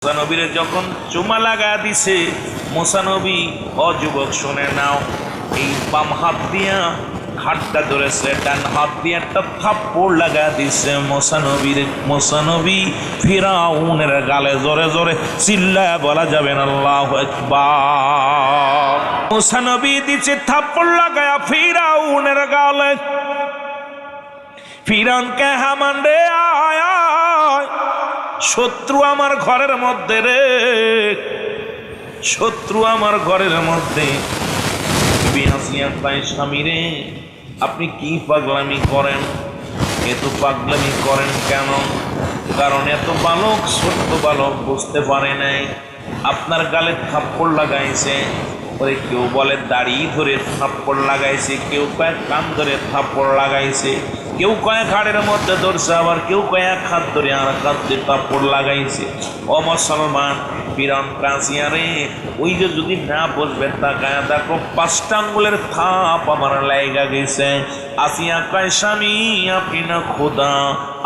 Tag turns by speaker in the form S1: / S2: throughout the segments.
S1: মুসানবীরে যখন চুমা লাগা দিছে, মুসানবী অযুবক শুনে নাও, এই বাম হাত দিয়া হাতটা ধরেছে, ডান হাত দিয়ে একটা থাপ্পড় লাগা দিছে মুসানবী ফিরাউনের গালে জোরে জোরে চিল্লায় বলা যাবে না আল্লাহু আকবার। মুসানবী দিছে থাপ্পড় লাগায়া ফিরাউনের গালে। ফিরাউনকে হামান রে আয় আয়, শত্রু আমার ঘরের মধ্যে রে, শত্রু আমার ঘরের মধ্যে। স্বামী রে, আপনি কি পাগলামি করেন? এত পাগলামি করেন কেন? কারণ এত বালক, ছোট্ট বালক বুঝতে পারে নাই আপনার গালে থাপ্পড় লাগাইছে। ওরে কেউ বলে দাড়ি ধরে থাপ্পড় লাগাইছে, কেউ কয়েক কান ধরে থাপ্পড় লাগাইছে, কেউ কয়েক হাড়ের মধ্যে ধরছে, আবার কেউ কয়েক হাত ধরে আর হাত দিয়ে থাপ্পড় লাগাইছে। ও মুসলমান, ফিরাউন কাসিয়া রে, ওই যে যদি না বুঝবেন তাকায় দেখো, 5টা আঙ্গুলের থাপ আমার লাইগা গেছে। আসিয়া কয় স্বামী আপনি না খোদা,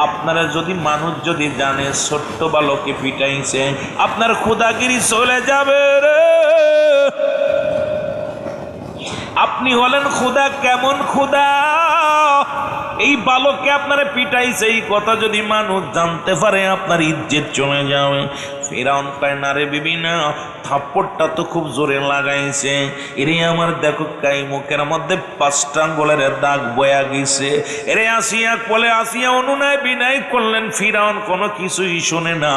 S1: আপনারা যদি মানুষ যদি জানে ছোট্ট বালকে পিটাইছে, আপনার খোদাগিরি চলে যাবে রে। আপনি হলেন খোদা, কেমন খোদা? এই বালককে আপনারা পিটাইছে, এই কথা যদি মানুষ জানতে পারে আপনার ইজ্জত চলে যাবে। ফিরাউন কয় না রে বিবি না, থাপ্পড়টা তো খুব জোরে লাগাইছে। এরে আমার দেখো কাই মুখের মধ্যে 5টা আঙ্গুলের দাগ বয়া গেছে। এরে আসিয়া বলে, আসিয়া অনুনয় বিনয় করলেন। ফিরাউন কোনো কিছুই শোনে না।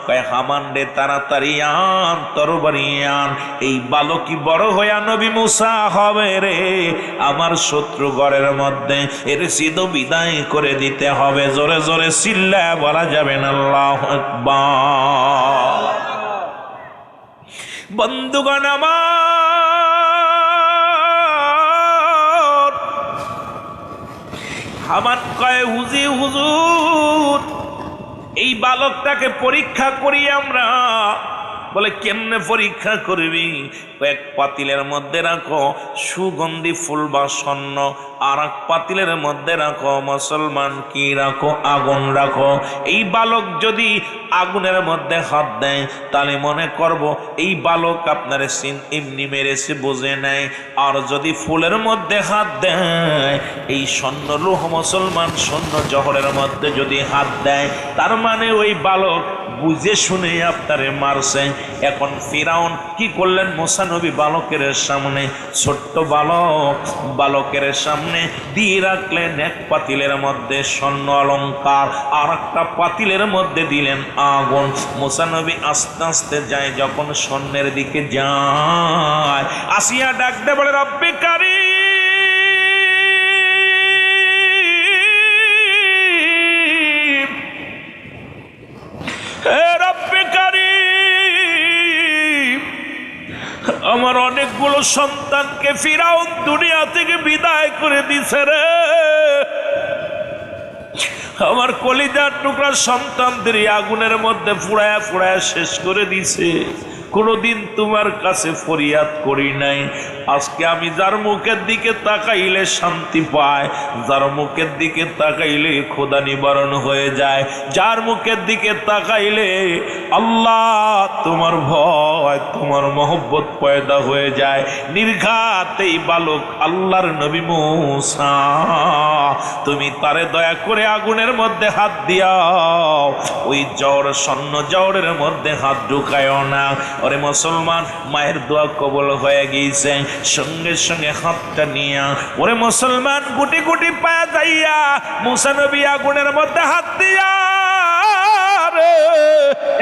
S1: কয় হামান রে তাড়াতাড়ি আন, তরবারি আন, এই বালকই বড় হইয়া নবী মুসা হবে রে। আমার শত্রু ঘরের মধ্যে এর সিধ বিদায় করে দিতে হবে। জোরে জোরে চিল্লায় বলা যাবে না আল্লাহু আকবার। বন্ধুগণ আমার, হামান কয় হুজুর এই বালকটাকে পরীক্ষা করি আমরা। বলে কেমনে পরীক্ষা করবি? এক পাতিলের মধ্যে রাখো সুগন্ধি ফুল বা স্বর্ণ, আর এক পাতিলের মধ্যে রাখো মুসলমান কি রাখো, আগুন রাখো। এই বালক যদি আগুনের মধ্যে হাত দেয় তাহলে মনে করব এই বালক আপনার সিন এমনি মেরেছে, বুঝে নেয়। আর যদি ফুলের মধ্যে হাত দেয়, এই স্বর্ণ লোহ মুসলমান স্বর্ণ জহরের মধ্যে যদি হাত দেয়, তার মানে ওই বালক বুঝে শুনে আপনারে মারছে। এখন ফিরাউন কি করলেন? মুসা নবী বালকের সামনে, ছোট্ট বালকের সামনে দিয়ে রাখলেন এক পাতিলের মধ্যে স্বর্ণ অলঙ্কার, আর একটা পাতিলের মধ্যে দিলেন আগুন। মুসা নবী আস্তে আস্তে যায়, যখন স্বর্ণের দিকে যায়, আসিয়া ডাকতে বলে রব্বি কারীম, আমার অনেকগুলো সন্তানকে ফিরাউন দুনিয়া থেকে বিদায় করে দিছে রে। আমার কলিজার টুকরা সন্তানদের আগুনের মধ্যে ফুড়ায়া ফুড়ায়া শেষ করে দিছে। কোনোদিন তোমার কাছে ফরিয়াদ করি নাই। আজকে আমি যার মুখের দিকে তাকাইলে শান্তি পায়, যার মুখের দিকে তাকাইলে খোদা নিবারণ হয়ে যায়, যার মুখের দিকে তাকাইলে আল্লাহ তোমার ভয়, তোমার মহব্বত পয়দা হয়ে যায়। নির্ঘাত এই বালক আল্লাহর নবী মুসা, তুমি তারে দয়া করে আগুনের মধ্যে হাত দিয়াও, ওই জওর স্বর্ণ জওরের মধ্যে হাত ঢুকায় না। ওরে মুসলমান, মায়ের দোয়া কবুল হয়ে গিয়েছে। সঙ্গে সঙ্গে হাতটা নিয়া ওরে মুসলমান গুটি গুটি পায়া যাইয়া মুসা নবী আগুনের মধ্যে হাত দিয়া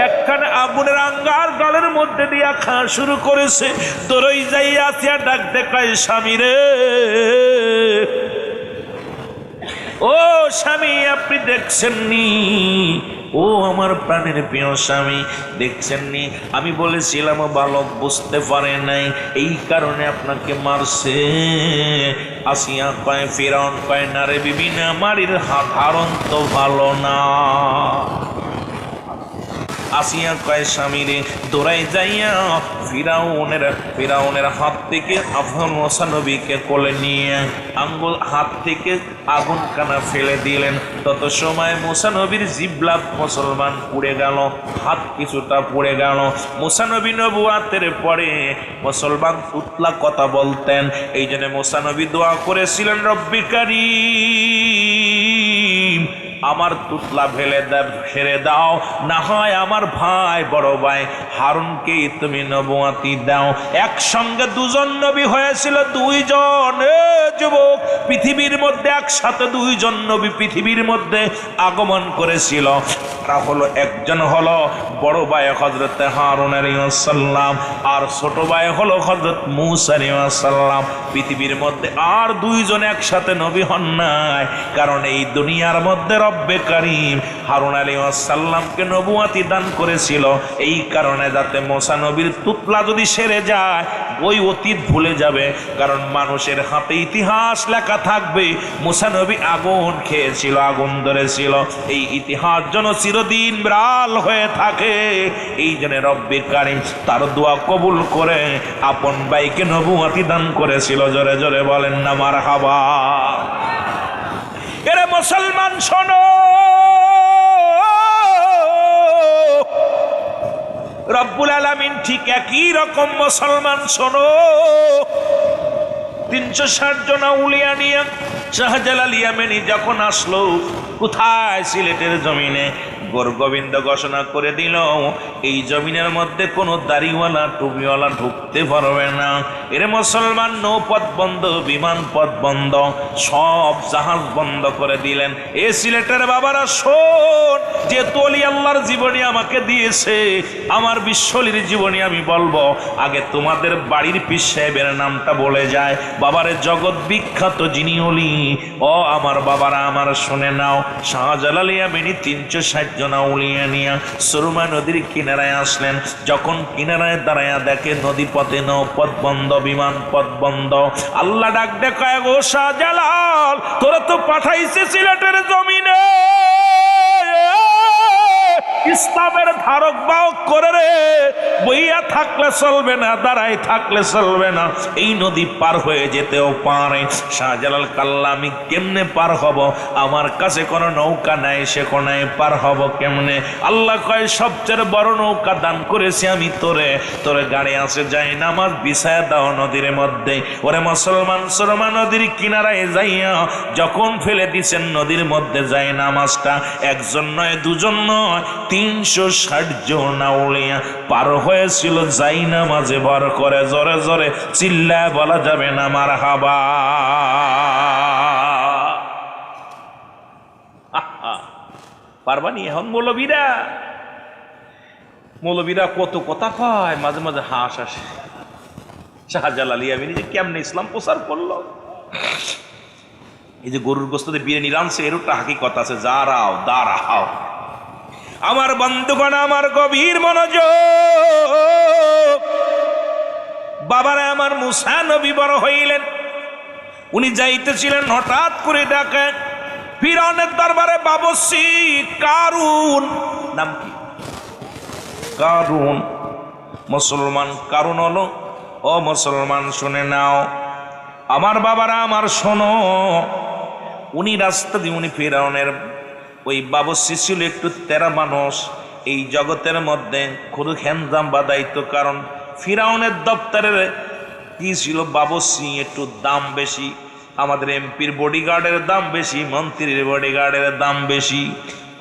S1: একখানে আগুনের আঙ্গার গালের মধ্যে দিয়া খাওয়া শুরু করেছে। দরই যাইয়া আসিয়া ডাক দেখায় স্বামী রে, ও স্বামী আপনি দেখছেন নি? ও আমার প্রাণের প্রিয় স্বামী, দেখছেন নি? আমি বলেছিলাম বালক বুঝতে পারে নাই, এই কারণে আপনাকে মারছে। আসিয়া কয়, ফিরাউন কয় না রে বিবি না, মারির হাত হারণ তো ভালো না। আসিয়া কয় স্বামীরে দৌড়াই যাইয়া ফিরাউনের হাত থেকে আফগান মুসা নবীকে কোলে নিয়ে আঙ্গুল হাত থেকে আগুন কানা ফেলে দিলেন। তত সময় মুসা নবীর জিহ্বা মুসলমান পুড়ে গেল, হাত কিছুটা পুড়ে গেল। মুসা নবী নবুয়াতের পরে মুসলমান তুতলা কথা বলতেন, এই জন্য মুসা নবী দোয়া করেছিলেন, রব্বি কারীম আমার তুতলা ফেলে দাও, না হয় আমার ভাই বড় ভাই হারুনকে তুমি নবুয়াতি দাও। একসঙ্গে দুজন নবী হয়েছিল, দুইজন যুবক পৃথিবীর মধ্যে একসাথে দুইজন নবী পৃথিবীর মধ্যে আগমন করেছিল। তারা হলো, একজন হলো বড় ভাই হযরত হারুন আলাইহিস সালাম, আর ছোট ভাই হলো হযরত মূসা আলাইহিস সালাম। পৃথিবীর মধ্যে আর দুইজন একসাথে নবী হন নাই, কারণ এই দুনিয়ার মধ্যে রব্বে কারীম হারুন আলাইহিস সালামকে নবুয়াতি দান করেছিল এই কারণে, যাতে মূসা নবীর তুতলা যদি সেরে যায় ওই অতীত ভুলে যাবে। কারণ মানুষের হাতে ইতিহাস লেখা থাকবে, মূসা নবী আগুন খেয়েছিল, আগুন ধরেছিল, এই ইতিহাস যেন চিরদিন বিরাল হয়ে থাকে। এই জন্য রব্বে কারীম তার দোয়া কবুল করে আপন ভাইকে নবুয়াতি দান করেছিল। জোরে জোরে বলেন না মারহাবা। এরে মুসলমান শোনো, রব্বুল আলামিন ঠিক একই রকম মুসলমান শোনো 360 জন আউলিয়া নিয়ে শাহজালাল ইয়ামানি যখন আসলো, কোথায়? সিলেটের জমিনে। গোবিন্দ ঘোষণা করে দিল, এই জমিনের মধ্যে কোনো দাড়িওয়ালা টুপিওয়ালা ঢুকতে পারবে না। এর মুসলমান নৌপথ বন্ধ, বিমান পথ বন্ধ, সব জাহাজ বন্ধ করে দিলেন। এ সিলেটের বাবারা শোন, যে তলি আল্লাহর জীবনী আমাকে দিয়েছে, আমার বিশ্বলির জীবনী আমি বলবো, আগে তোমাদের বাড়ির পীর সাহেবের নামটা বলে যায়। বাবারে জগৎ বিখ্যাত যিনি অলি, ও আমার বাবারা আমার শুনে নাও, শাহজালাল ইয়ামানি 360 জন আউলিয়া নিয়া সুরমা নদীর কিনারায় আসলেন। যখন কিনারায় দাঁড়ায়া দেখে নদী পথে নৌপথ বন্ধ, বিমান পথ বন্ধ, আল্লাহ ডাক দেখায়, গো শাহজালাল তোরা তো পাঠাইছে সিলেটের জমিনে ইসলামের ধারক বাহক করে রে, বইয়া থাকলে চলবে না, দাঁড়াই থাকলে চলবে না, এই নদী পার হয়ে যেতেও পারে। শাহজালাল কাল্লা, আমি কেমনে পার হব? আমার কাছে কোনো নৌকা নাই, সে কোনায় পার হব কেমনে? আল্লাহ কয়, সবচেয়ে বড় নৌকা দান করেছি আমি তোরে, তোরে গাড়ি আছে, যাই নামাজ বিছায়া দাও নদীর মধ্যে। ওরে মুসলমান, সুরমা নদীর কিনারায় যাইয়া যখন ফেলে দিছেন নদীর মধ্যে যাই নামাজটা, একজন নয় দুজন নয় 360 জন আউলিয়া পার হয়েছিল যাই নামাজে ভর করে। জোরে জোরে চিল্লায় বলা যাবে না মারহাবা। পারবানি? এখন মৌলবীরা কত কথা কয়, মাঝে মাঝে হাস আসে। শাহজালাল ইয়ামানি যে কেমনে ইসলাম প্রচার করলো, এই যে গরুর গোস্তে বিরিয়ানি রানছে, এর একটা হাকিকত আছে। দাঁড়াও আমার বন্ধুগণ, আমার গভীর মনোযোগ। বাবারা আমার মুসা নবী বড় হইলেন, উনি যাইতেছিলেন, হঠাৎ করে দেখেন ফিরআউনের দরবারে বাবুর্চি কারুন। নাম কি? কারুন। মুসলমান কারুন হলো, ও মুসলমান শুনে নাও, আমার বাবারা আমার শোনো, উনি রাস্তা দিয়ে, উনি ফিরআউনের ওই বাবুর্চি ছিল একটু তেরা মানুষ, এই জগতের মধ্যে খুব হ্যান্ডাম বাদাইতো। কারণ ফিরআউনের দপ্তরের কি ছিল, বাবুর্চি একটু দাম বেশি, আমাদের এমপির বডিগার্ডের দাম বেশি, মন্ত্রীর বডিগার্ডের দাম বেশি।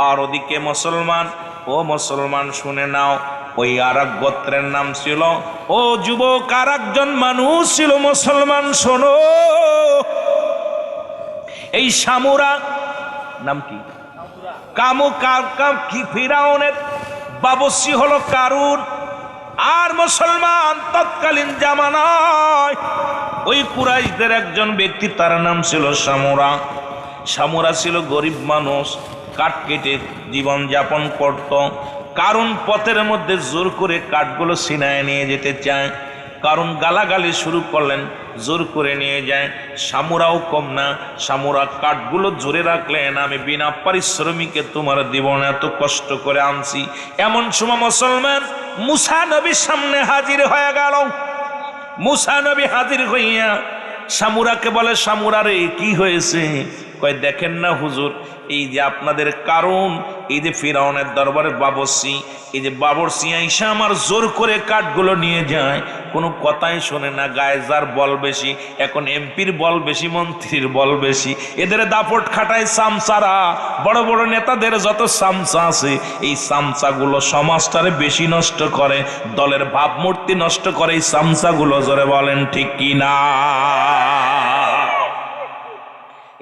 S1: আর ওদিকে মুসলমান, ও মুসলমান শুনে নাও, ওই আর এক গোত্রের নাম ছিল, ও যুবক আর একজন মানুষ ছিল মুসলমান শোনো, এই সামুরা। নাম কি? ফিরআউনের বাবুর্চি হলো কারুন। আর মুসলমান তৎকালীন জামানায় ওই কুরাইশদের একজন ব্যক্তি, তার নাম ছিল সামুরা। সামুরা ছিল গরিব মানুষ, কাঠ কেটে জীবন যাপন করত। কারুন পথের মধ্যে জোর করে কাঠগুলো ছিনায় নিয়ে যেতে চায়। কারণ গালাগালি শুরু করলেন, জোর করে নিয়ে যায়। সামুরাও কম না, সামুরা কাঠগুলো জোরে রাখলেন, আমি বিনা পারিশ্রমিকে তোমার দিব না, এত কষ্ট করে আনছি। এমন সময় মুসলমান মুসা নবীর সামনে হাজির হয়ে গেল। মুসা নবী হাজির হইয়া সামুরাকে বলে, সামুরা রে কি হয়েছে? কয় দেখেন না হুজুর, এই যে আপনাদের কারণ, এই যে ফিরাউনের দরবারের বাবরসি, এই যে বাবরসি আইসা আমার জোর করে কাঠগুলো নিয়ে যায়, কোনো কথাই শোনে না। গায়ে যার বল বেশি, এখন এমপির বল বেশি, মন্ত্রীর বল বেশি, এদের দাপট খাটায় সামসারা। বড় বড় নেতাদের যত সামসা আছে, এই সামসাগুলো সমাজটারে বেশি নষ্ট করে, দলের ভাবমূর্তি নষ্ট করে এই সামসাগুলো। জোরে বলেন ঠিক কি না?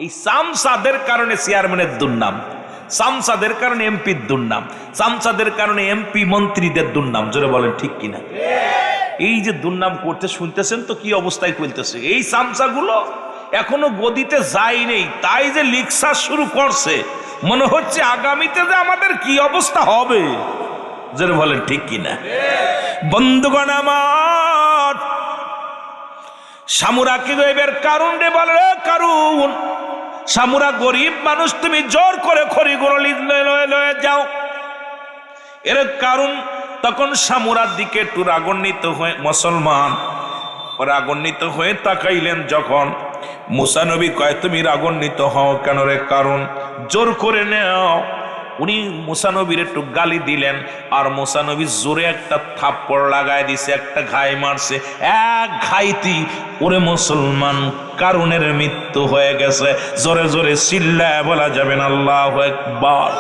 S1: এই সামসাদের কারণে চেয়ারম্যানের দুর্নাম, সামসাদের কারণে এমপির দুর্নাম, সামসাদের কারণে এমপি মন্ত্রীদের দুর্নাম। জোরে বলেন ঠিক কিনা? এই যে দুর্নাম করতে শুনতেছেন তো কি অবস্থায় চলতেছে। এই সামসাগুলো এখনো গদিতে যায় নেই, তাই যে লিকসা শুরু করছে, মনে হচ্ছে আগামীতে যে আমাদের কি অবস্থা হবে। জোরে বলেন ঠিক কিনা? বন্ধুগণ আমার, সামুরা কি এর কারণ রে বলে, কারণ সামুরা গরিব মানুষ, তুমি জোর করে খড়িগুলো লয়ে যাও, এর কারণ। তখন সামুরার দিকে একটু রাগান্বিত হয়ে মুসলমান রাগান্বিত হয়ে তাকাইলেন। যখন মুসা নবী কয়, তুমি রাগান্বিত হও কেন রে? কারণ জোর করে নেও। উনি মুসা নবীর একটু গালি দিলেন, আর মুসা নবী জোরে একটা থাপ্পড় লাগায় দিছে, একটা ঘাই মারছে। এক ঘাইতি ওরে মুসলমান কারুনের মৃত্যু হয়ে গেছে। জোরে জোরে চিল্লায় বলা যাবে না আল্লাহু আকবার।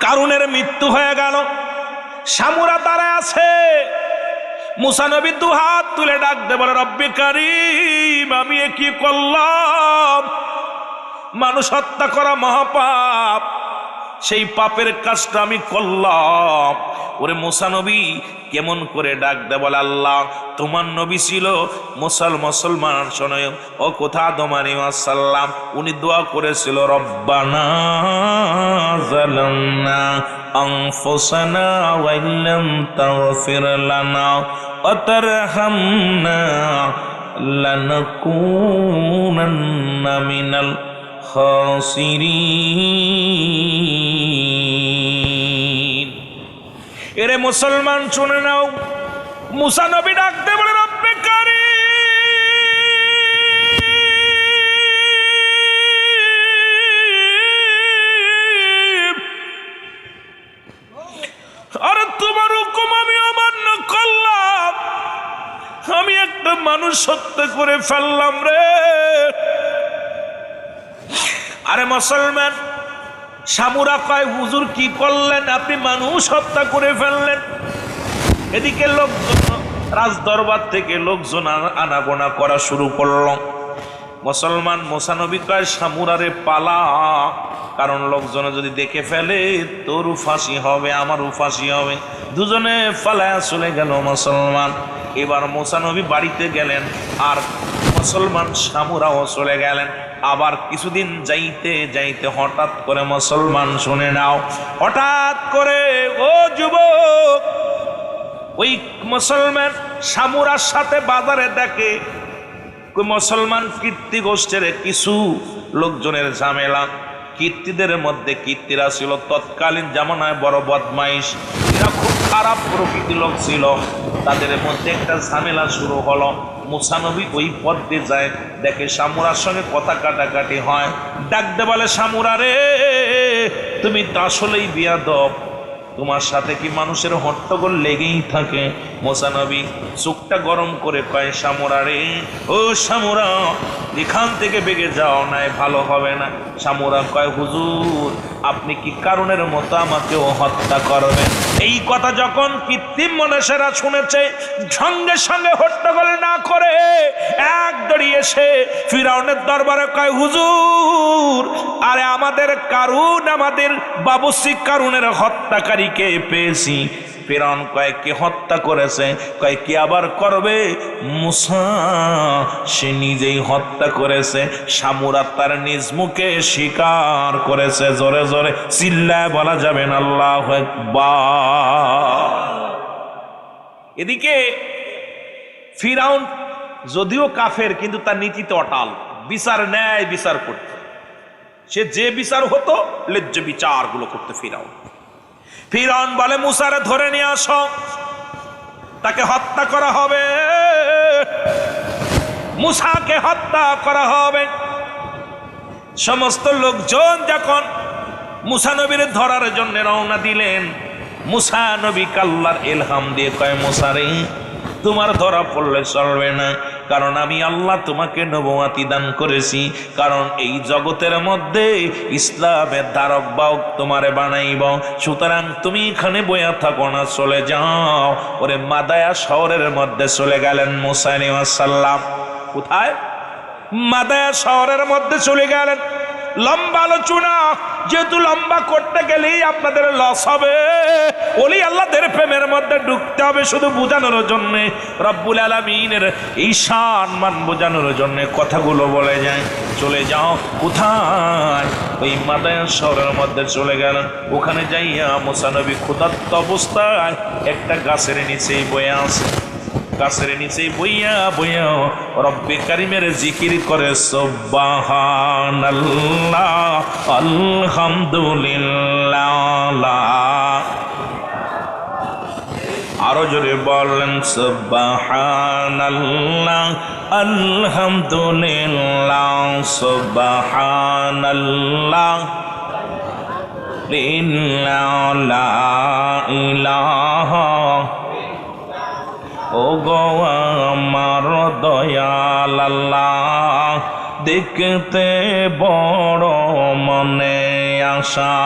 S1: কারুনের মৃত্যু হয়ে গেল। সামুরা দাঁড়ায় আছে, মুসা নবী দু হাত তুলে ডাক দে বলে, রব্বি কারীম, আমি এ কি করলাম? মানুষ হত্যা করা মহাপাপ, সেই পাপের কাজটা আমি করলাম। ওরে মুসা নবী কেমন করে ডাক দে বলে, আল্লাহ তোমার নবী ছিল মুসলমান শোনো, ও কোথা আদম আলাইহিস সালাম, উনি দোয়া করেছিল, রব্বানা যালামনা আনফুসানা ওয়া ইল্লাম তাগফির লানা ওয়া তারহামনা লানাকুনান্না মিনাল খাসিরিন। এরে মুসলমান শুনে নাও, মুসা নবী ডাকতে বলে, রব্বে কারীম, আরে তোমার হুকুম আমি অমান্য করলাম, আমি একটা মানুষ হত্যা করে ফেললাম রে। আরে মুসলমান, সামুরা কয়, হুজুর কি করলেন? আপনি মানুষ হত্যা করে ফেললেন। এদিকে লোকজন রাজ দরবার থেকে লোকজন আনাগোনা করা শুরু করল। মুসলমান মুসা নবী কয়, সামুরারে পালা, কারণ লোকজনে যদি দেখে ফেলে তোরও ফাঁসি হবে, আমারও ফাঁসি হবে। দুজনে পালায়া চলে গেল মুসলমান। এবার মুসা নবী বাড়িতে গেলেন, আর মুসলমান সামুরাও চলে গেলেন। আবার কিছুদিন যাইতে যাইতে হঠাৎ করে মুসলমান শুনে নাও, হঠাৎ করে ও যুবক, ওই মুসলমান সামুরার সাথে বাজারে দেখে মুসলমান কীর্তি গোষ্ঠীর কিছু লোকজনের ঝামেলা। কীর্তিদের মধ্যে, কীর্তিরা ছিল তৎকালীন জামানায় বড় বদমাইশ, এরা খুব খারাপ প্রকৃতির লোক ছিল। তাদের মধ্যে একটা ঝামেলা শুরু হলো। মুসা নবী ওই পথ দিয়ে যায়, দেখে সামুরার সঙ্গে কথা কাটাকাটি হয়। ডাকতে বলে, সামুরা রে, তুমি তো আসলেই বিয়াদব, তোমার সাথে কি মানুষের হট্টগোল লেগেই থাকে? মুসা নবী চোখটা গরম করে কয়, সামুরা রে, ও সামুরা, এখান থেকে বেগে যাও, নাই ভালো হবে না। সামুরা কয়, হুজুর আপনি কি কারণের মতো আমাকেও হত্যা করবেন? এই কথা যখন কৃত্রিম মনীষীরা শুনেছে, সঙ্গে সঙ্গে হট্টগোল না করে এক দড়িয়ে এসে ফিরাউনের দরবারে কয়, হুজুর, আরে আমাদের কারুন, আমাদের বাবুসি কারুনের হত্যাকারীকে পেয়েছি। ফিরাউন কয়, কে হত্যা করেছে? কয়, কে আবার করবে? মুসা, সে নিজেই হত্যা করেছে। সামুরা তার নিজ মুখে স্বীকার করেছে। জোরে জোরে চিল্লায় বলা যাবে না আল্লাহু আকবার। এদিকে ফিরাউন যদিও কাফের কিন্তু তার নীতিতে অটাল, বিচার ন্যায় বিচার করত। সে যে বিচার হতো ন্যায্য বিচারগুলো করতে ফিরাউন বলে মুসারে ধরে নিয়ে আসো, তাকে হত্যা করা হবে, মুসাকে হত্যা করা হবে। সমস্ত লোকজন যখন মুসা নবীর ধরার জন্য রওনা দিলেন, মুসা নবী আল্লাহর ইলহাম দিয়ে কয়, মুসারে তোমার ধরা পড়লে চলবে না, কারণ আমি আল্লাহ তোমাকে নবুয়তি দান করেছি, কারণ এই জগতের মধ্যে ইসলামের ধারক বাহক তোমারে বানাইব। সুতরাং তুমি এখানে বইয়া থাকো না, চলে যাও। ওরে মাদায়া শহরের মধ্যে চলে গেলেন মুসা আলাইহিস সালাম। কোথায়? মাদায়া শহরের মধ্যে চলে গেলেন। লম্বা আলোচনা, যেহেতু লম্বা করতে গেলেই আপনাদের লস হবে। ওলি আল্লাহদের প্রেমের মধ্যে ঢুকতে হবে শুধু বোঝানোর জন্য, রব্বুল আলামিনের এই সম্মান বোঝানোর জন্য কথাগুলো বলে যায়। চলে যাও কোথায়? ওই মাদায়া শহরের মধ্যে চলে গেলেন। ওখানে যাইয়া মুসা নবী ক্ষুধার্ত অবস্থায় একটা গাছের নিচেই বয়ে আছে। গাছের নিচে বইয়া বইয়া রব্বে কারিমের জিকির করে সুবহানাল্লাহ আলহামদুলিল্লাহ। আরো জোরে বলেন সুবহানাল্লাহ আলহামদুলিল্লাহ সুবহানাল্লাহ লা ইলাহা। ও গো আমার দয়াল আল্লাহ, দেখতে বড় মনে আশা,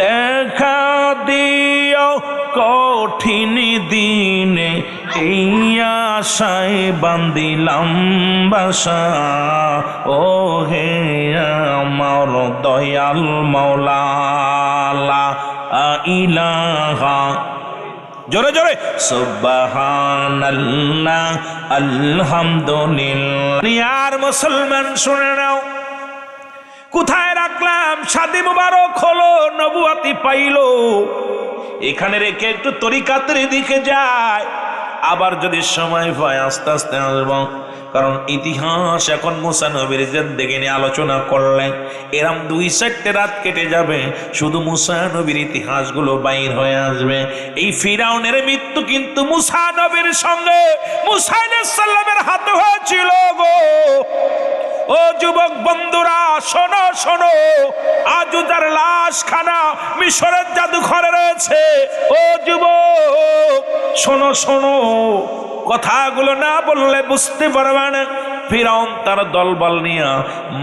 S1: দেখা দিও কঠিন দিনে, এই আশায় বান্দিলাম বাসা। ও হে আমার দয়াল মাওলা লা ইলাহা। জোরে জোরে সুবহানাল্লাহ আলহামদুলিল্লাহ। আর মুসলমান শুনে নাও, কোথায় রাখলাম? শাদী মুবারক হলো, নবুয়তি পাইলো, এখানে রেখে একটু তরিকাতের দিকে যায়। আবার যদি সময় পায় আস্তে আস্তে আসবো, কারণ ইতিহাস এখন মুসা নবীর জিন্দেগি নিয়ে আলোচনা করলে এরম 2-4টে রাত কেটে যাবে, শুধু মুসা নবীর ইতিহাসগুলো বাইর হয়ে আসবে। এই ফিরাউনের মৃত্যু কিন্তু মুসা নবীর সঙ্গে মুসা আলাইহিস সালামের হাতে হয়েছিল গো। ও যুবক বন্ধুরা শোনো শোনো, আজও তার লাশখানা মিশরের জাদুঘরে রয়েছে। ও যুবক শোনো শোনো, কথাগুলো না বললে বুঝতে পারবে না। ফিরাউন তার দলবল নিয়ে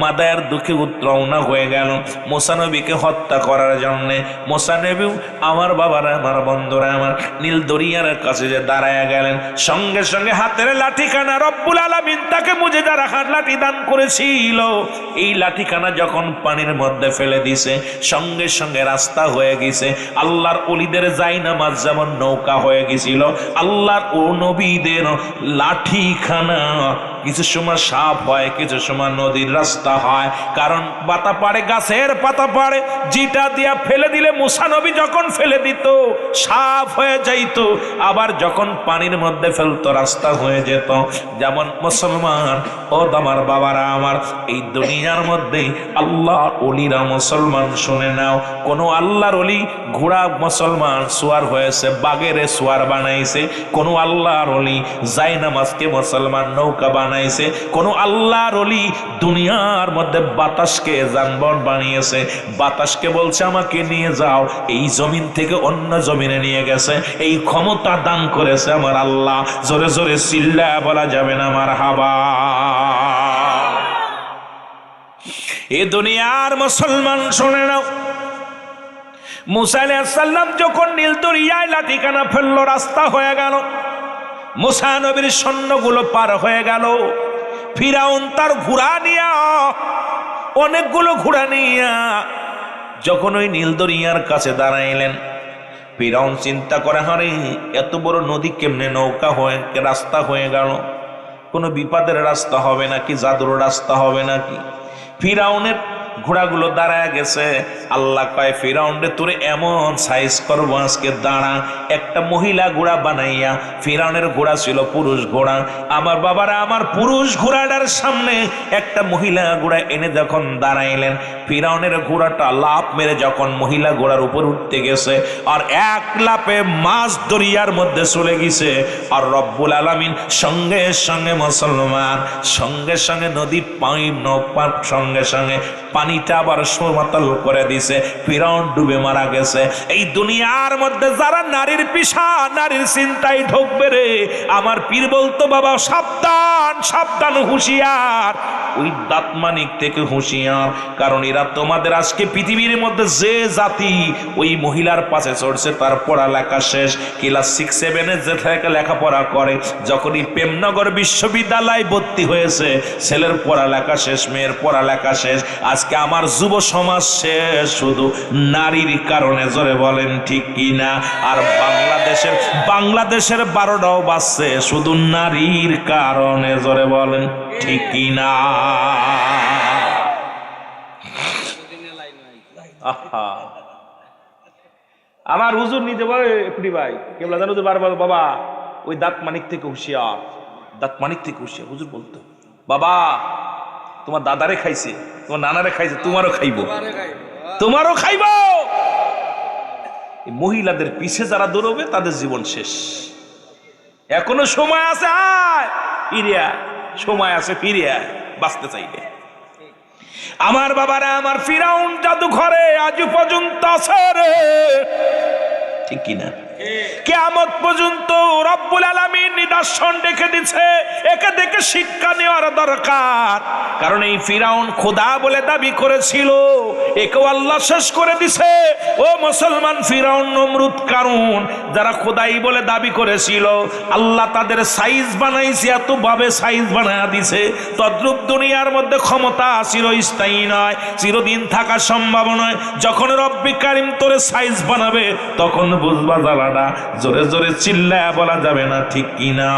S1: মাদায়ার দুঃখে উত্রওনা হয়ে গেল মুসা নবীকে হত্যা করার জন্য। মুসা নবী আমার বাবারা, আমার বন্ধুরা, আমার নীল দরিয়ার কাছে যে দাঁড়ায় গেলেন, সঙ্গে সঙ্গে হাতের লাঠিখানা রব্বুল আলামিন তাকে মুজিজার হাত লাঠি দান করেছিল। এই লাঠিখানা যখন পানির মধ্যে ফেলে দিছে, সঙ্গে সঙ্গে রাস্তা হয়ে গেছে। আল্লাহর ওলিদের জায়নামাজ যেমন নৌকা হয়ে গেছিল, আল্লাহর ও নবীদের লাঠিখানা কিছু সময় সাপ হয়, কিছু সময় নদীর রাস্তা হয়। কারণ পাতা পাড়ে, গাছের পাতা পাড়ে, যেটা দিয়া ফেলে দিলে মুসা নবী যখন ফেলে দিত সাপ হয়ে যাইত, আবার যখন পানির মধ্যে ফেলতো রাস্তা হয়ে যেত। যেমন মুসলমান ও আমার বাবারা আমার, এই দুনিয়ার মধ্যে আল্লাহ ওলিরা মুসলমান শুনে নাও, কোন আল্লাহর ওলি ঘোড়া মুসলমান সোয়ার হয়েছে, বাগেরে সোয়ার বানাইছে। কোন আল্লাহর ওলি জায়নামাজকে মুসলমান নৌকা বানাইছে। কোন আল্লাহর ওলি দুনিয়ার মধ্যে বাতাসকে যানবাহন বানিয়েছে। বাতাসকে বলছে আমাকে নিয়ে যাও, এই জমিন থেকে অন্য জমিনে নিয়ে গেছে। এই ক্ষমতা দান করেছে আমার আল্লাহ। জোরে জোরে চিল্লায়া বলা যাবে না মারহাবা। এ দুনিয়ার মুসলমান শুনে নাও, মুসা আলাইহিস সালাম যখন নীল দরিয়ায় লাঠিখানা ফেললো, রাস্তা হয়ে গেল, মুসা নবীর সৈন্যগুলো পার হয়ে গেল। ফিরাউন তার ঘোড়া নিয়া, অনেকগুলো ঘোড়া নিয়া যখন ওই নীল দরিয়ার কাছে দাঁড়াইলেন, ফিরাউন চিন্তা করে, হারে এত বড় নদী কেমনে নৌকা হয়ে রাস্তা হয়ে গেল? কোনো বিপদের রাস্তা হবে নাকি? জাদুর রাস্তা হবে নাকি? ফিরাউনের ঘোড়াগুলো দাঁড়ায় গেছে। আল্লাহ কয় ফিরাউন রে তোরে এমন সাইজ করবো আজকে, দাঁড়া। একটা মহিলা ঘোড়া বানাইয়া, ফিরাউনের ঘোড়া ছিল পুরুষ ঘোড়া, আমার বাবারা আমার পুরুষ ঘোড়াটার সামনে একটা মহিলা ঘোড়া এনে যখন দাঁড়াইলেন, ফিরাউনের ঘোড়াটা লাফ মেরে যখন মহিলা ঘোড়ার উপর উঠতে গেছে আর এক লাফে মাছ দরিয়ার মধ্যে চলে গেছে। আর রব্বুল আলামিন সঙ্গে সঙ্গে মুসলমান সঙ্গে সঙ্গে নদী পানি সঙ্গে সঙ্গে পানিটা আবার সমতল করে দিছে, ফিরাউন ডুবে মারা গেছে। এই দুনিয়ার মধ্যে যারা নারীর পিছা নারীর চিন্তায় ঢুকবে রে, আমার পীর বলতো বাবা সাবধান সাবধান, হুঁশিয়ার, ওই দাঁতমানিক থেকে হুঁশিয়ার। কারণ এরা তোমাদের আজকে পৃথিবীর মধ্যে যে জাতি ওই মহিলার পাশে চড়ছে তার পড়ালেখা শেষ, ক্লাস 6-7 যে থেকে লেখাপড়া করে, যখনই প্রেমনগর বিশ্ববিদ্যালয় ভর্তি হয়েছে ছেলের পড়ালেখা শেষ, মেয়ের পড়ালেখা শেষ। আজকে আমার যুব সমাজ শেষ শুধু নারীর কারণে, জোরে বলেন ঠিক কিনা? আর বাংলাদেশের 12টাও বাজছে শুধু নারীর কারণে, জোরে বলেন ঠিক কিনা? আমার হুজুর নিতে পারে ভাই কেবলা জানো বারবার, বাবা ওই দাঁত মানিক থেকে হুঁশিয়ার, দাঁত মানিক থেকে হুঁশিয়ার। হুজুর বলতো বাবা তোমার দাদারে খাইছে, তোমার নানারে খাইছে, তোমারও খাইবো, তোমারও খাইব। মহিলাদের পিছে যারা দৌড়বে তাদের জীবন শেষ। এখনো সময় আছে, আয় ফিরিয়া, সময় আছে ফিরিয়া বাঁচতে চাইলে। আমার বাবারা আমার ফিরাউন জাদুঘরে আজ পর্যন্ত আছে রে, ঠিক কিনা? কিয়ামত পর্যন্ত রব্বুল আলামিন নিদর্শন রেখে দিচ্ছে, একে দেখে শিক্ষা নেওয়ার দরকার। কারণ এই ফিরাউন খোদা বলে দাবি করেছিল, একেও আল্লাহ শেষ করে দিছে। ও মুসলমান, ফিরাউন নমরুদ কারুন যারা খোদাই বলে দাবি করেছিল, আল্লাহ তাদের সাইজ বানাইছে, এত ভাবে সাইজ বানায়া দিছে। তদ্রূপ দুনিয়ার মধ্যে ক্ষমতা চিরস্থায়ী নয়, চিরদিন থাকা সম্ভব নয়। যখন রব্বি কারিম তোরে সাইজ বানাবে তখন বুঝবা জ্বালাটা। জোরে জোরে চিল্লায়া বলা যাবে না, ঠিক কিনা?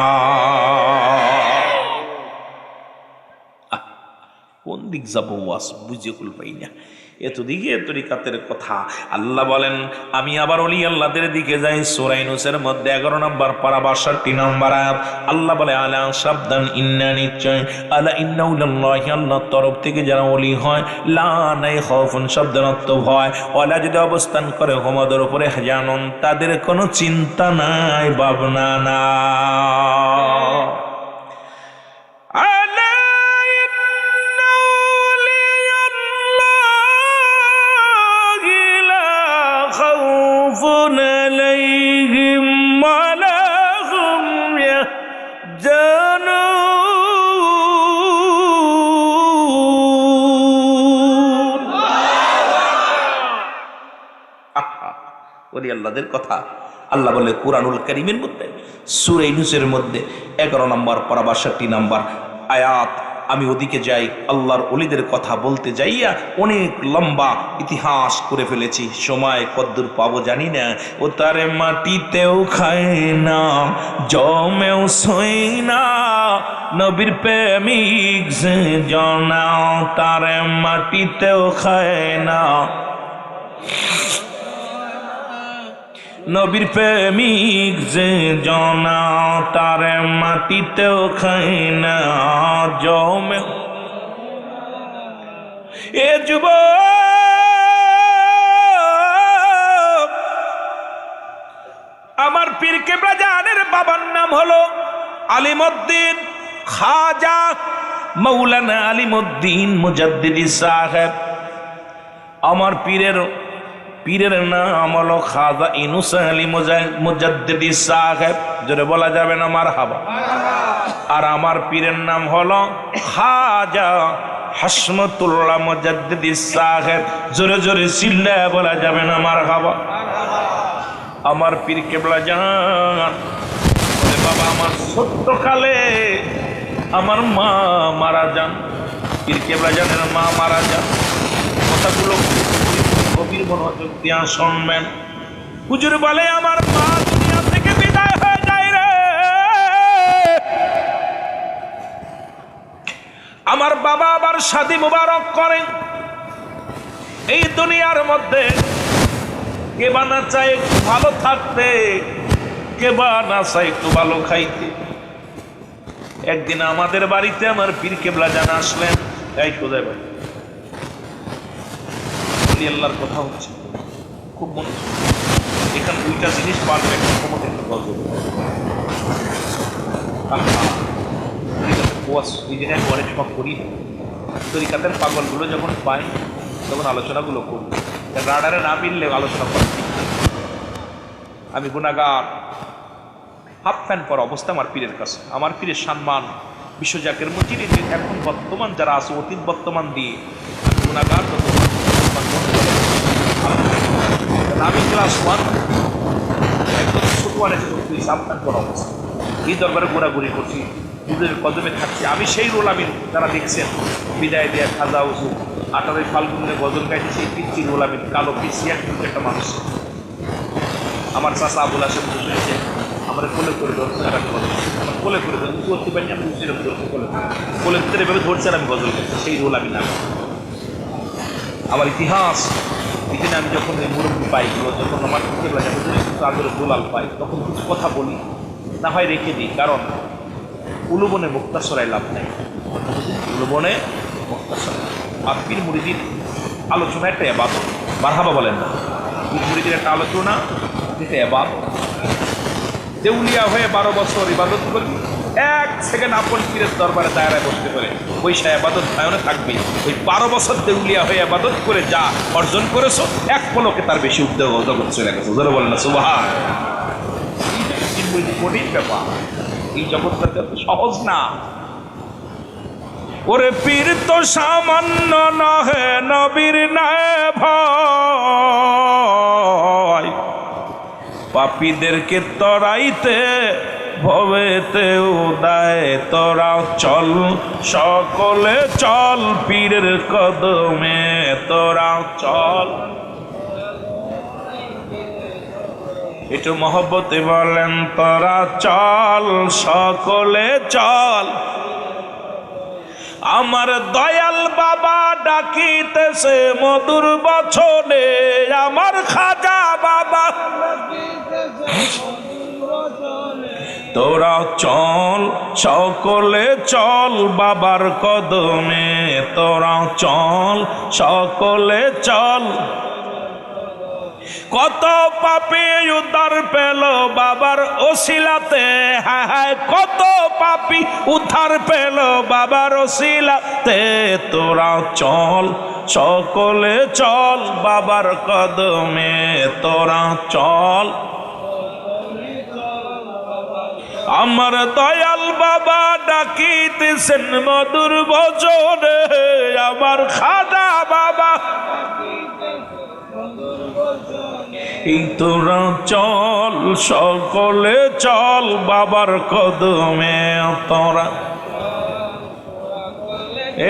S1: কোন দিক যাবো ওয়াস বুঝে কুল পাই না, এতদিকে তরিকাতের কথা। আল্লাহ বলেন আমি আবার ওলি আল্লাহদের দিকে যাই। সূরা ইউনূসের মধ্যে 11 নম্বর পারা 62 নম্বর আয়াত। আল্লাহ বলে আলা সাবধান, ইন্না নিশ্চয়, আলা ইন্নাহু লিল্লাহি, আল্লাহর তরফ থেকে যারা ওলি হয়, লা নাই খাউফুন শব্দের অর্থ ভয়, ওয়ালা যদি অবস্থান করে হুমাদের উপরে জানুন, তাদের কোনো চিন্তা নাই, ভাবনা না। আল্লাহদের কথা আল্লাহ বলে কুরআনুল কারীমের মধ্যে সূরা ইউনূসের মধ্যে 11 নম্বর পারা 62 নম্বর আয়াত। আমি ওদিকে যাই, আল্লাহর ওলিদের কথা বলতে যাইয়া অনেক লম্বা ইতিহাস করে ফেলেছি, সময় কদ্দূর পাবো জানি না। ও তারে মাটিতেও খায় না, জমেও সই না, নবীর প্রেমিক যে জনা, তারে মাটিতেও খায় না, নবীর প্রেমিক যে জনা, তারে মাটিতেও খায় না, জমে। এ যুবক, আমার পীর কেবলা জানের বাবার নাম হলো আলিমউদ্দিন খাজা মাওলানা আলিমউদ্দিন মুজাদ্দিদি সাহেব। আমার পীরের নাম হলো খাজা ইউনূস আলী মুজাদ্দিদি সাহেব, জোরে বলা যাবে না মারহাবা। আর আমার পীরের নাম হলো খাজা হাশমতুল্লাহ মুজাদ্দিদি সাহেব, জোরে জোরে চিল্লায়া বলা যাবে না মারহাবা। আমার পীর কেবলা জান বাবা, আমার ছোট্টকালে আমার মা মারা যান, পীর কেবলা জানের মা মারা যান। কথাগুলো গভীর মনোযোগ দিয়া শুনবেন। হুজুর বলে আমার মা দুনিয়া থেকে বিদায় হয়ে যায় রে, আমার বাবা আবার শাদী মুবারক করেন। এই দুনিয়ার মধ্যে কে বা না চায় একটু ভালো থাকতে, কে বা না চায় একটু ভালো খাইতে। একদিন আমাদের বাড়িতে আমার পীর কেবলা জানা আসলেন। এই কোথায় ভাই আল্লাহর কথা হচ্ছে, খুব মনে এখানে দুইটা জিনিস পারবে, একটা ক্ষমতা একটা গজল। এই দিনে অনেক সময় করি তরিকাতের পাগলগুলো যখন পাই তখন আলোচনাগুলো করি, রাডারে না মিললে আলোচনা করি। আমি গুনাহগার, হাফ প্যান্ট পরা অবস্থা আমার পীরের কাছে। আমার পীরের সম্মান বিশ্বজাকের মতির এখন বর্তমান যারা আছে, অতীত বর্তমান দিয়ে আমি গুনাহগার। আমি ক্লাস 1 একদম ছোট হাফ প্যান্ট পরা অবস্থা, এই দরবারে ঘোরাঘুরি করছি, দুধের কদমে থাকছি। আমি সেই রোল আমিন যারা দেখছেন বিদায় দেয়া খাজা উজু 18 ফাল্গুনে গজল গাইছে, সেই পিচ্ছি রোল আমিন কালো পিছিয়ে একটা মানুষ। আমার চাষা আবুল আসেন বসেছে, আমার কোলে করে ধরছে, আর আমি গজল আমার কোলে করে ধরছি, করতে পারিনি আমি সেরকম ধরছি, কোলের ভিতরে এভাবে ধরছে আর আমি গজল গাইছি, সেই রোল আমিন। আমার ইতিহাস এখানে আমি যখন এই মুরব্বী পাইগুলো যখন আমার কিন্তু আদরে দোলাল পাই, তখন কিছু কথা বলি না হয় রেখে দিই, কারণ উলুবনে মুক্তাসরাই লাভ নেই। উলুবনে মুক্তাসরাই আর পীর মুরিদির আলোচনা একটা এবাদত, মারহাবা বলেন না, পীর মুরিদির একটা আলোচনা যেটা এবাদত। দেউলিয়া হয়ে 12 বছর ইবাদত করি, 1 সেকেন্ড আপন পীরের দরবারে দায়রায় বসতে পারে, ওই সে এবাদত ভায়নে থাকবে। ওই 12 বছর দেউলিয়া হয়ে এবাদত করে যা অর্জন করেছো, এক পলকে তার বেশি উদ্যোগ জগৎ চলে গেছে। জোরে বলেন না সুবহান। কঠিন ব্যাপার, এই জগৎটা সহজ না। ওরে পীর তো সামান্য নহে, নবীর নাই ভয়, পাপীদেরকে তরাইতে ভবেতে উদায়। তোরা চল সকলে চল পীরের কদমে, তোরা চল। একটু মহব্বতে বলেন, তোরা চল সকলে চল। আমার দয়াল বাবা ডাকিতেছে মধুর বচনে, আমার খাজা বাবা তোরা চল সকলে চল বাবার কদমে, তোরা চল সকলে চল। কত পাপী উদ্ধার পেল বাবার ওসিলাতে, হায় হায় কত পাপী উদ্ধার পেল বাবার ওসিলাতে। তোরা চল সকলে চল বাবার কদমে, তোরা চল। আমার দয়াল বাবা ডাকিতেছেন মধুর বচনে, আমার খাজা বাবা এই তোরা চল সকলে চল বাবার কদমে, তোরা।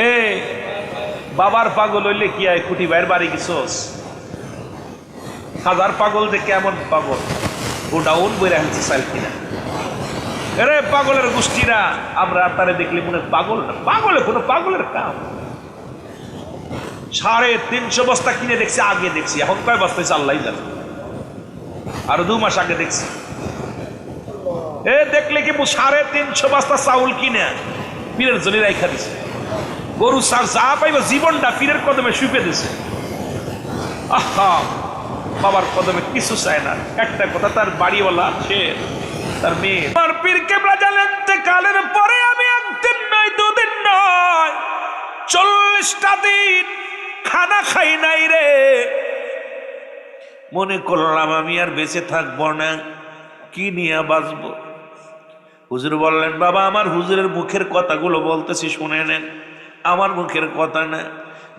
S1: এ বাবার পাগল হইলে কি হয়, কুটি ভাইয়ের বাড়ি গেছোস? খাজার পাগল যে কেমন পাগল, গোডাউন বইরা হচ্ছে চাল কিনা। আরে পাগলের গোষ্ঠীরা আমরা তারে দেখলে মনে পাগল না, পাগলে কোনো পাগলের কাম। 350 বস্তা কিনে দেখছি, আগে দেখছি, এখন কয় বস্তা হয়েছে আল্লাহ জানে, আরো 2 মাস আগে দেখছি। এ দেখলে কি 350 বস্তা চাউল কিনে পীরের জন্য রাইখা দিছে, গরু সার যা পাইব জীবনটা পীরের কদমে শুপে দিছে। আহা, বাবার কদমে কিছু চায় না, একটা কথা, তার বাড়িওয়ালা সে তার মেয়ে। আমার পীর কেবলা জানেন কালের পরে আমি 1 দিন নয় 2 দিন নয় 40টা দিন খানা খাই নাই রে। মনে করলাম আমি আর বেঁচে থাকবো না, কি নিয়ে বাঁচবো। হুজুর বললেন, বাবা আমার হুজুরের মুখের কথাগুলো বলতেছি শুনে নেন, আমার মুখের কথা না,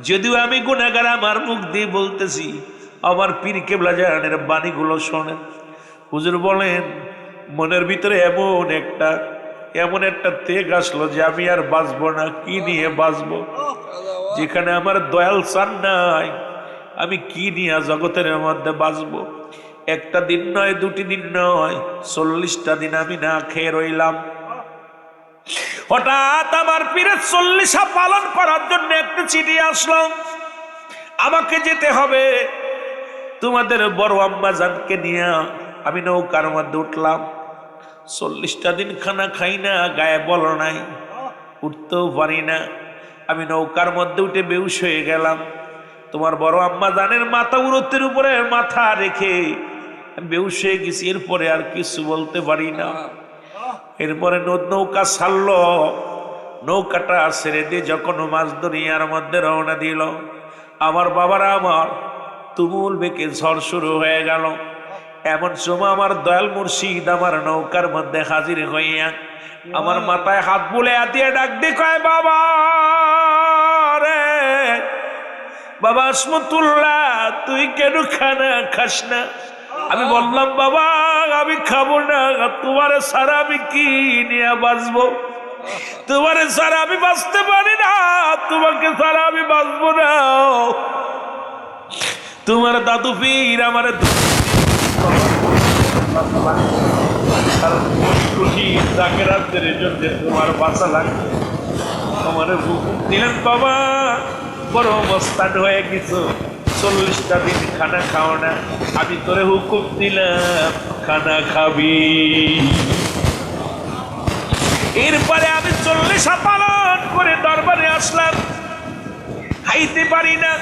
S1: যদিও আমি গুনাহগার, আমার মুখ দিয়ে বলতেছি, আমার পীর কেবলা জানের বাণীগুলো শোনেন। হুজুর বলেন, মনের ভিতরে এমন একটা তেগ আসলো যে আমি আর বাঁচবো না, কি নিয়ে বাঁচবো, যেখানে আমার দয়াল চান নাই, আমি কি নিয়ে জগতের মধ্যে বাঁচবো। 1টা দিন নয় 2টি দিন নয় 40টা দিন আমি না খেয়ে রইলাম। হঠাৎ আমার পীরের 40 পালন করার জন্য একটা চিঠি আসলো। আমাকে যেতে হবে তোমাদের বড় আম্মা জানকে নিয়ে। আমি নৌকার মধ্যে উঠলাম, 40টা দিন খানা খাই না, গায়ে বল নাই, উঠতেও পারি না। আমি নৌকার মধ্যে উঠে বেহুশ হয়ে গেলাম। তোমার বড় আম্মা জানের মাথা উরতের উপরে মাথা রেখে বেহুশ হয়ে গেছি। এরপরে আর কিছু বলতে পারি না। এরপরে নৌকা ছাড়লো, নৌকাটা ছেড়ে দিয়ে যখন মাছ দরিয়ার মধ্যে রওনা দিল, আমার বাবারা আমার তুমুল বেগে ঝড় শুরু হয়ে গেল। এমন সময় আমার দয়াল মুর্শিদ আমার নৌকার মধ্যে হাজির হইয়া আমার মাথায় হাত বুলে দিয়ে ডাক দিয়ে কয়, বাবা রে, বাবা আসমতুল্লাহ, তুই কেন খানা খাস না? আমি বললাম, বাবা আমি খাবো না, তোমার সারা আমি কি নিয়ে বাঁচবো? তোমার সারা আমি বাঁচতে পারি না, তোমাকে সারা আমি বাঁচবো না। তোমার দাদু পীর আমার তোমার বাঁচা লাগবে, তোমার হুকুম দিলেন বাবা, বড় অবস্থান হয়ে গেছো, 40টা দিন খানা খাও না, আমি তোরে হুকুম দিলাম খানা খাবি। এরপরে আমি 40 পালন করে দরবারে আসলাম। খাইতে পারি না,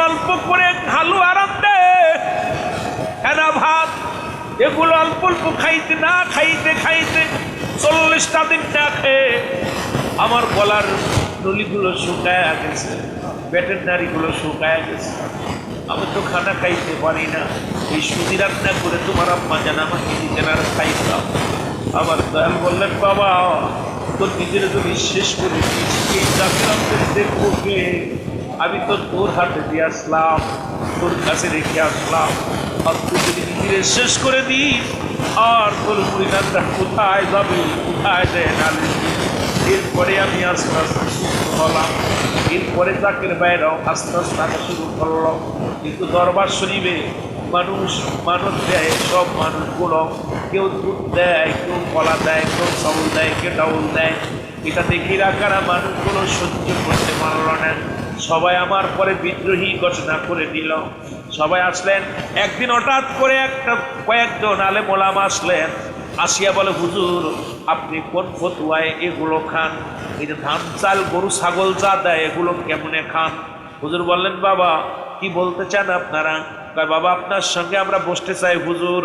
S1: অল্প করে হালু আরাম দে, এনা ভাত, এগুলো অল্প অল্প খাইতে না খাইতে খাইতে 40টা দিন না খেয়ে আমার গলার নলিগুলো শুকায় গেছে, পেটের নাড়িগুলো শুকায় গেছে। আমি তো খানা খাইতে পারি না। এই সুদি রান্না করে তোমার আম্মা যেন আমাকে দিতেন আর খাইতাম। আমার দয়াল বললেন, বাবা তোর নিজের যদি শেষ করে দিস, এই জাতির দেখবো কে? আমি তো তোর হাতে দিয়ে আসলাম, তোর কাছে রেখে আসলাম, আর তুই যদি নিজের শেষ করে দিস, আর তোর মুড়িদানটা কোথায় যাবে, কোথায় দেয় না? এরপরে আমি আস্তে আস্তে সুস্থ হলাম। এরপরে জাকের বাইরেও আস্তে আস্তে আসা শুরু করলো। কিন্তু দরবার শরীফে মানুষ মানত দেয়, সব মানুষগুলো কেউ দুধ দেয়, কেউ কলা দেয়, কেউ চাউল দেয়, কেউ ডাউল দেয়। এটা দেখি রাখারা মানুষগুলো সহ্য করতে পারল না। সবাই আমার পরে বিদ্রোহী ঘোষণা করে দিল। সবাই আসলেন। একদিন হঠাৎ করে কয়েকজন আলেম ওলামা আসলেন, আসিয়া বলে, হুজুর আপনি কোন ফতুয়ায় এগুলো খান? এই যে ধান চাল গরু ছাগল যা দেয় এগুলো কেমনে খান? হুজুর বললেন, বাবা কি বলতে চান আপনারা? বাবা আপনার সঙ্গে আমরা বসতে চাই হুজুর।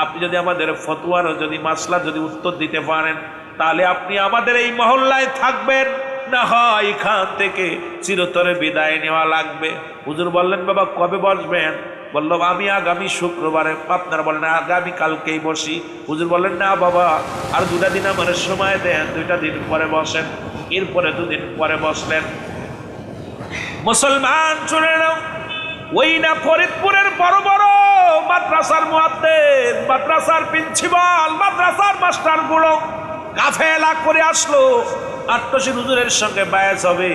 S1: আপনি যদি আমাদের ফতুয়ার যদি মাসলা যদি উত্তর দিতে পারেন, তাহলে আপনি আমাদের এই মহল্লায় থাকবেন, না হয় এখান থেকে চিরতরে বিদায় নেওয়া লাগবে। হুজুর বললেন, বাবা কবে বসবেন? বললাম, আমি আগামী শুক্রবারে। আপনারা বললেন আগামী কালকেই বসি। হুজুর বললেন, না বাবা আর 2টা দিন আমার সময় দেন, 2টা দিন পরে বসেন। এরপরে 2 দিন পরে বসলেন। মুসলমান শুনে নাও, ওই না ফরিদপুরের বড় বড় মাদ্রাসার মুয়াদ্দিন, মাদ্রাসার প্রিন্সিপাল, মাদ্রাসার মাস্টারগুলো কাফেলা করে আসলো। আত্মশীর হুজুরের সঙ্গে বায়াজ হবে।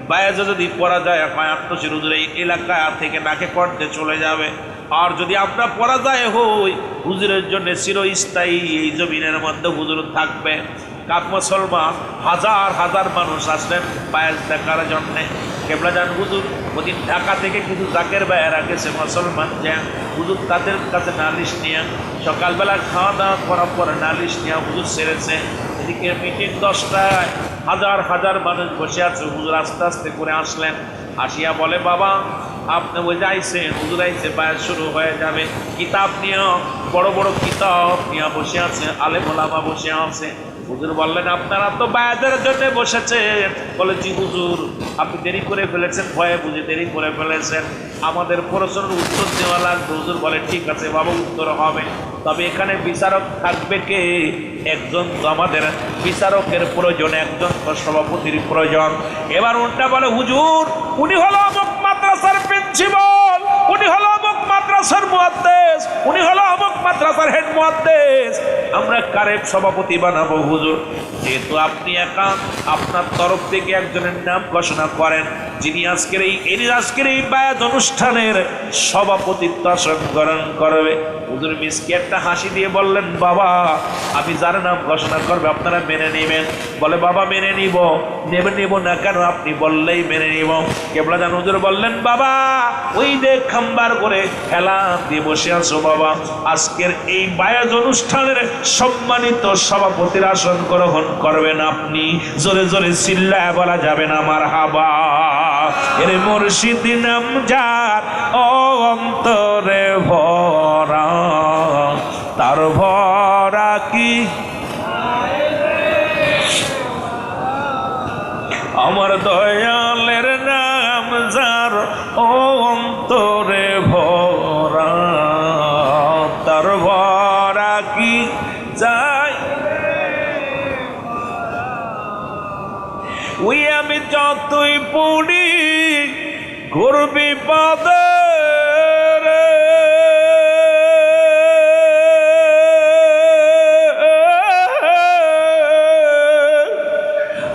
S1: বায়াজে যদি পড়া যায়, আত্মশীর হুজুর এই এলাকা থেকে নাকে কণ্ঠে চলে যাবে। আর যদি আমরা পরাজয় হই, হুজুরের জন্য চিরস্থায়ী এই জমিনের মধ্যে হুজুর থাকবে। কাপ মুসলমান হাজার হাজার মানুষ আসলেন বায়াজ দেখার জন্যে। কেবলা যান হুজুর ওদিন ঢাকা থেকে কিছু জাকের বাইরা গেছে মুসলমান যান। হুজুর তাদের কাছে নালিশ নিয়ে সকালবেলা খাওয়া দাওয়া করার পরে নালিশ নিয়ে হুজুর সেরেছে। এদিকে মিটিং 10টায়, হাজার হাজার মানুষ বসে আছে। হুজুর আস্তে আস্তে করে আসলেন। আসিয়া বলে, বাবা আপনি ওই যে আইসেন, হুজুর আইসে, বায়াত শুরু হয়ে যাবে। কিতাব নিয়ে, বড় বড় কিতাব নিয়ে বসে আছে, আলেম ওলামা বসে আছে। হুজুর বললেন, আপনারা তো বায়াতের জন্য বসেছেন। বলে, জি হুজুর আপনি দেরি করে ফেলেছেন, ভয়ে বুঝে দেরি করে ফেলেছেন, আমাদের প্রশ্নের উত্তর দেওয়া লাগবে। হুজুর বলে, ঠিক আছে বাবা উত্তর হবে, তবে এখানে বিচারক থাকবে কে? একজন তো আমাদের বিচারকের প্রয়োজন, একজন তো সভাপতির প্রয়োজন। এবার উল্টা বলে, হুজুর উনি হলো অমুক মাদ্রাসার প্রিন্সিপাল, উনি হলো অমুক মাদ্রাসা মাদ্রাসার মুয়াদ্দিস, উনি হলো অমুক মাদ্রাসার হেড মুয়াদ্দিস, আমরা কারে সভাপতি বানাবো হুজুর? যেহেতু আপনি একা, আপনার তরফ থেকে একজনের নাম ঘোষণা করেন, যিনি আজকের এই বায়াত অনুষ্ঠানের সভাপতিত্ব আসন গ্রহণ করবে। হুজুর মিসকি একটা হাসি দিয়ে বললেন, বাবা আমি যার নাম ঘোষণা করবে আপনারা মেনে নেবেন? বলে, বাবা মেনে নিব। নেব না কেন? আপনি বললেই মেনে নিব। কেবলা জান হুজুর বললেন, বাবা ওই যে খাম্বার করে খেলা দিয়ে বসে আছো বাবা, আজকের এই বায়াত অনুষ্ঠানের সম্মানিত সভাপতির আসন গ্রহণ করবেন আপনি। জোরে জোরে চিল্লায় বলা যাবে না মারহাবা। এর মুর্শিদ নাম যার অন্তরে ভরা, তার ভরা কি আমার দয়ালের নাম যার অন্তরে ভরা, তার ভরা কি যায়। ওই আমি যতই পড়ি ঘোর বিপদে রে,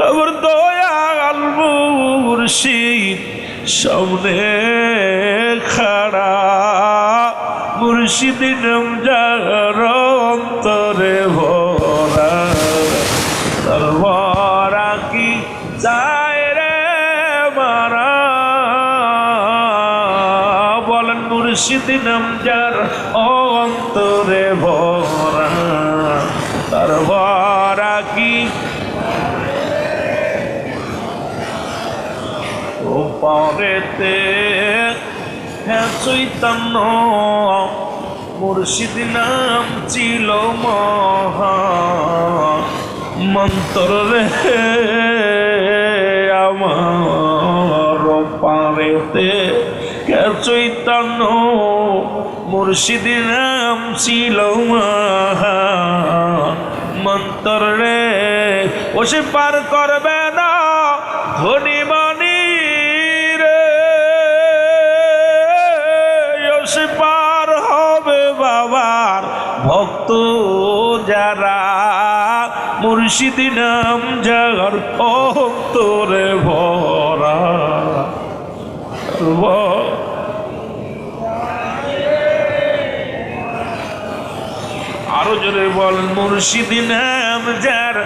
S1: আমার দয়াল মুর্শিদ সামনে খাড়া, মুর্শিদ নাম যার অন্তরে ভরা, তার ভরা কি যায় রে মারা। বলেন মুর্শিদ নাম যার অন্তরে ভরা, তার ভরা কি পরেতে চৈতন্য মুর্শিদ নাম ছিল মহা মন্ত্র রে আমার পারেতে চৈতন্য মুর্শিদ নাম ছিল মহা মন্ত্র রে। ও সে পার করবে না ধনী মানি রে, ও সে পার হবে বাবার ভক্ত যারা, মুর্শিদ নাম যার অন্তরে ভরা। আরো জোরে বল, মুর্শিদ নাম যার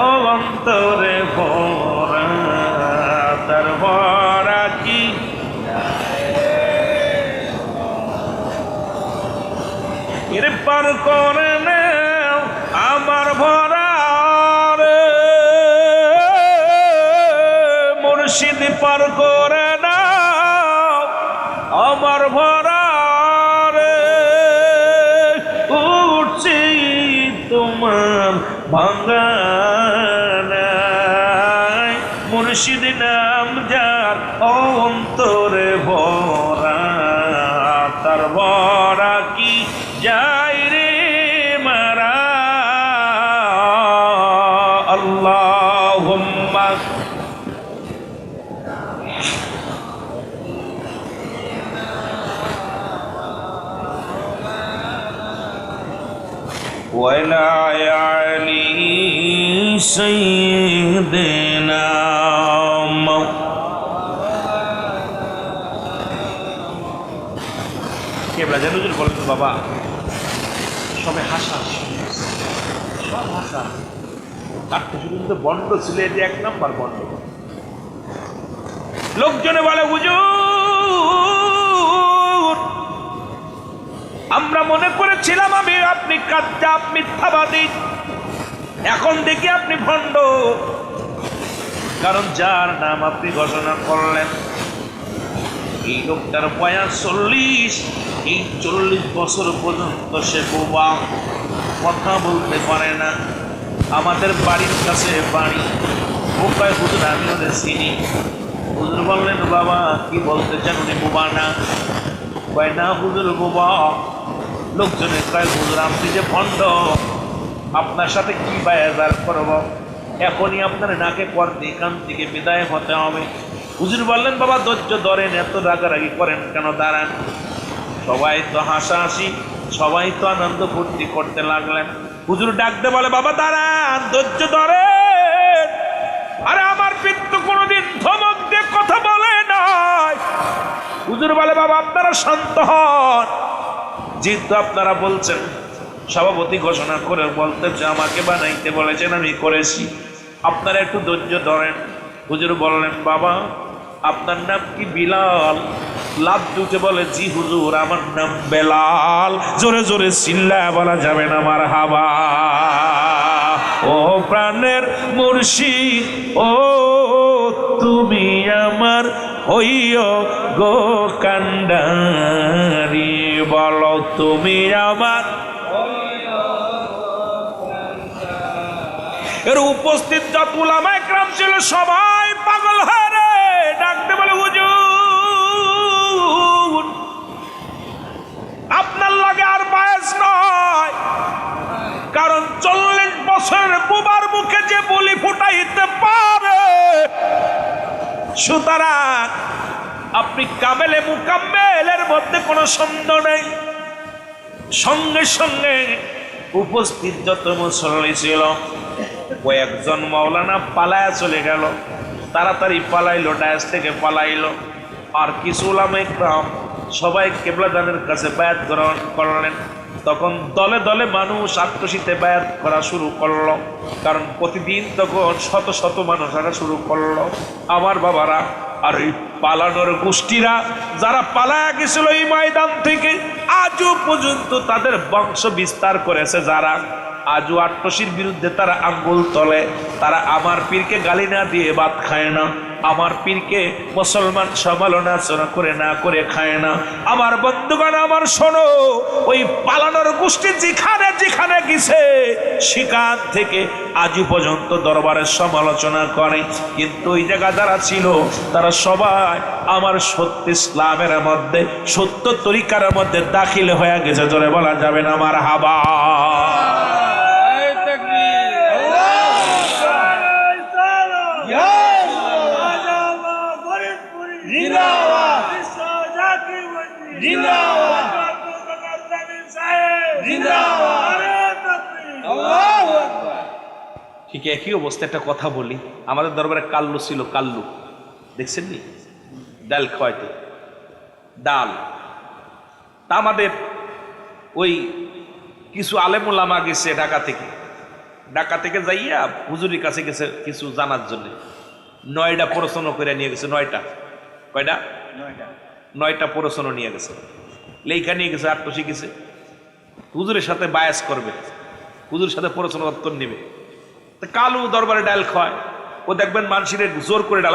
S1: অন্তরে ভরা, তার ভরা কি এর পার করে নাও আমার ভরা রে, মুর্শিদ পার করে নাও আমার ভরা রে। উঠছি তোমার ভাঙ্গানায়, মুর্শিদ নাম যার অন্তরে ভরা, তার ভরা কি যায় রে মারা। আল্লাহুম্মা ওয়ালা আলি সাইয়্যিদিনা কেবলা জান হুজুর বলেন, বাবা সবাই হাসা, সব হাসা, তার কিন্তু বন্ড ছিল, এটি এক নাম্বার বন্ড। লোকজনে বলে, হুজুর আমরা মনে করেছিলাম আপনি কাজ্জাব মিথ্যাবাদী, এখন দেখি আপনি ভণ্ড। কারণ যার নাম আপনি ঘোষণা করলেন, এই লোকটার বয়স 40, এই 40 বছর পর্যন্ত সে বোবা, কথা বলতে পারে না। আমাদের বাড়ির কাছে বাড়ি। ও কয়, হুজুর আমি ওদের চিনি। হুজুর বললেন, বাবা কি বলতে চান, উনি বোবা না? কয় না হুজুর বোবা। লোকজনে কয়, হুজুর আপনি যে ভণ্ড, আপনার সাথে কি বায়াজার করব, এখনই আপনার নাকে পড়তে এখান থেকে বিদায় হতে হবে। হুজুর বললেন, বাবা ধৈর্য ধরেন, এত রাগারাগি করেন কেন, দাঁড়ান। সবাই তো হাসাহাসি, সবাই তো আনন্দ ফুর্তি করতে লাগলেন। হুজুর ডাকতে বলে, বাবা দাঁড়ান, ধৈর্য ধরেন। আরে আমার পীর তো কোনোদিন ধমক দিয়ে কথা বলে নাই। হুজুর বলে, বাবা আপনারা শান্ত হন, যেহেতু আপনারা বলছেন, সভাপতি ঘোষণা করে বলতেছে আমাকে বানাইতে বলেছেন, আমি করেছি, আপনারা একটু ধৈর্য ধরেন। হুজুর বললেন, বাবা আপনার নাম কি বিলাল? লাভ দুটে বলে, জি হুজুর আমার নাম বেলাল। জোরে জোরে চিল্লায় বলা যাবে না মারহাবা। ও প্রাণের মুর্শিদ, ও তুমি আমার হইও গো কান্ডারি, বলো তুমি আমার। এর উপস্থিত যত উলামা ইকরাম ছিল সবাই পাগল হয়ে রে ডাকতে বলে, হুজুর আপনার লাগে আর বায়াস নয়, কারণ 40 বছরের বুবার মুখে যে বলি ফুটাইতে পারে, সুতরাং আপনি কামেলে মুকাম্মেলের মধ্যে কোনো সন্দেহ নেই। সঙ্গে সঙ্গে উপস্থিত যত মুসল্লি ছিল কয়েকজন মাওলানা পালায়া চলে গেল, তাড়াতাড়ি পালাইলো, ডায়াস থেকে পালাইলো। আর কিছু উলামা ইকরাম সবাই কিবলাদানের কাছে বায়াত গ্রহণ করলেন। তখন দলে দলে মানুষ আত্মশীতে বায়াত করা শুরু করলো, কারণ প্রতিদিন তখন শত শত মানুষ আসা শুরু করলো। আমার বাবারা, আর এই পালানোর গোষ্ঠীরা যারা পালায়া গেছিল এই ময়দান থেকে, আজও পর্যন্ত তাদের বংশ বিস্তার করেছে যারা, আজও আট্টশির বিরুদ্ধে তারা আঙ্গুল তলে। তারা আমার পীরকে গালি না দিয়ে ভাত খায় না, আমার পীরকে মুসলমান সমালোচনা করে না করে খায় না। আমার বন্ধুগণ, আমার শোনো, ওই পালানোর গোষ্ঠী যেখানে যেখানে গেছে সেখান থেকে আজও পর্যন্ত দরবারের সমালোচনা করে, কিন্তু ওই জায়গা যারা ছিল তারা সবাই আমার সত্য ইসলামের মধ্যে, সত্য তরিকার মধ্যে দাখিল হয়ে গেছে। জোরে বলা যাবে না মারহাবা। ঠিক একই অবস্থা। একটা কথা বলি, আমাদের দরবারে কাল্লু ছিল, কাল্লু দেখছেন নি? ডাল খাওয়াইতো, ডাল। তা আমাদের ওই কিছু আলেম ওলামা গেছে ঢাকা থেকে যাইয়া হুজুরের কাছে গেছে কিছু জানার জন্য। 9টা প্রশ্ন করে নিয়ে গেছে। 9টা কয়টা? 9টা প্রশ্ন নিয়ে গেছে, লেখা নিয়ে গেছে, আট্টশি গেছে। হুজুরের সাথে বায়াস করবে, হুজুরের সাথে প্রশ্ন উত্তর নিবে। কালু দরবারে ডাল খায়, ও দেখবেন মানুষের জোর করে ডাল